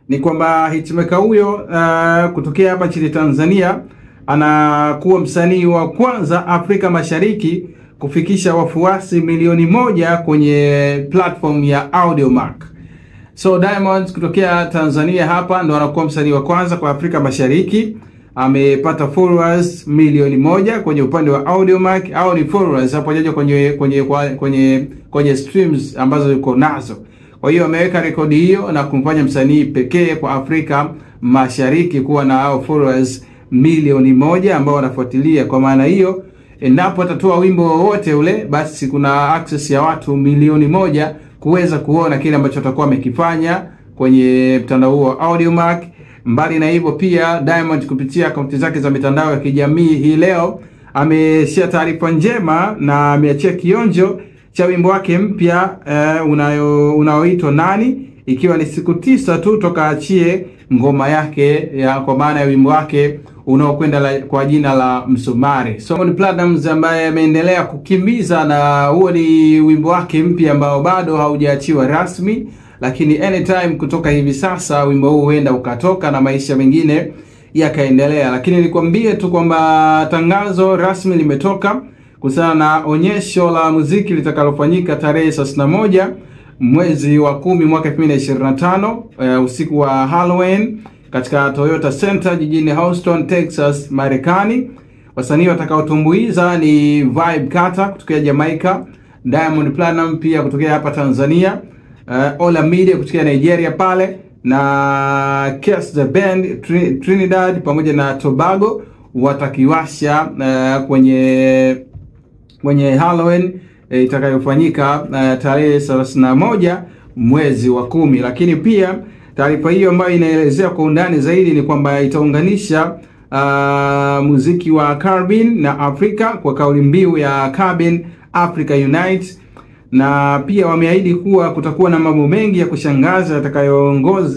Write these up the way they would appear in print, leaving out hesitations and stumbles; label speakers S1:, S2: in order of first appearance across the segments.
S1: ni kwamba hitmaker huyo kutokea hapa nchini Tanzania anakuwa msanii wa kwanza Afrika Mashariki kufikisha wafuasi milioni 1 kwenye platform ya Audiomack. So Diamond kutokea Tanzania hapa ndo anakuwa msanii wa kwanza kwa Afrika Mashariki, amepata followers milioni 1 kwenye upande wa Audiomack, au ni followers hapo jaje kwenye streams ambazo yuko nazo. Kwa hiyo ameweka rekodi hiyo na kumfanya msanii pekee kwa Afrika Mashariki kuwa na hao followers milioni 1 ambao wanafuatilia. Kwa maana hiyo endapo atatoa wimbo wowote ule, basi kuna access ya watu milioni 1 kuweza kuona kile ambacho atakuwa amekifanya kwenye mtandao huo wa Audiomack. Mbali na hivyo pia Diamond kupitia akaunti zake za mitandao ya kijamii hii leo ameshare taarifa njema na ameachia kionjo cha wimbo wake mpya unaoitwa Nani, ikiwa ni siku 9 tu toka achie ngoma yake kwa maana ya wimbo wake unaokwenda kwa jina la Msumari. So Diamond Platnumz ambaye ameendelea kukimbiza, na huo ni wimbo wake mpya ambao bado haujaachiwa rasmi, lakini anytime kutoka hivi sasa wimbo huu huenda ukatoka na maisha mengine yakaendelea. Lakini nikwambie tu kwamba tangazo rasmi limetoka kuhusiana na onyesho la muziki litakalofanyika tarehe 31 mwezi wa 10 mwaka 2025 usiku wa Halloween katika Toyota Center jijini Houston, Texas, Marekani. Wasanii watakaotumbuiza ni Vibe Carter kutokea Jamaica, Diamond Platnumz pia kutokea hapa Tanzania, Olamide kutokea Nigeria pale, na Kes the Band Trinidad pamoja na Tobago watakiwasha kwenye Halloween itakayofanyika tarehe 31 mwezi wa 10. Lakini pia taarifa hiyo ambayo inaelezea kwa undani zaidi ni kwamba itaunganisha muziki wa Caribbean na Afrika kwa kauli mbiu ya Caribbean Africa Unite, na pia wameahidi kuwa kutakuwa na mambo mengi ya kushangaza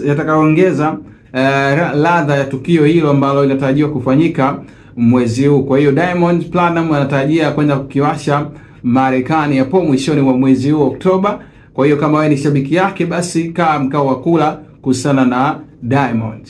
S1: yatakayoongeza ladha ya tukio hilo ambalo linatarajiwa kufanyika mwezi huu. Kwa hiyo Diamond Platnumz anatarajia kwenda kukiwasha Marekani hapo mwishoni mwa mwezi huu Oktoba. Kwa hiyo kama wewe ni shabiki yake, basi kaa mkao wa kula kuhusiana na Diamond.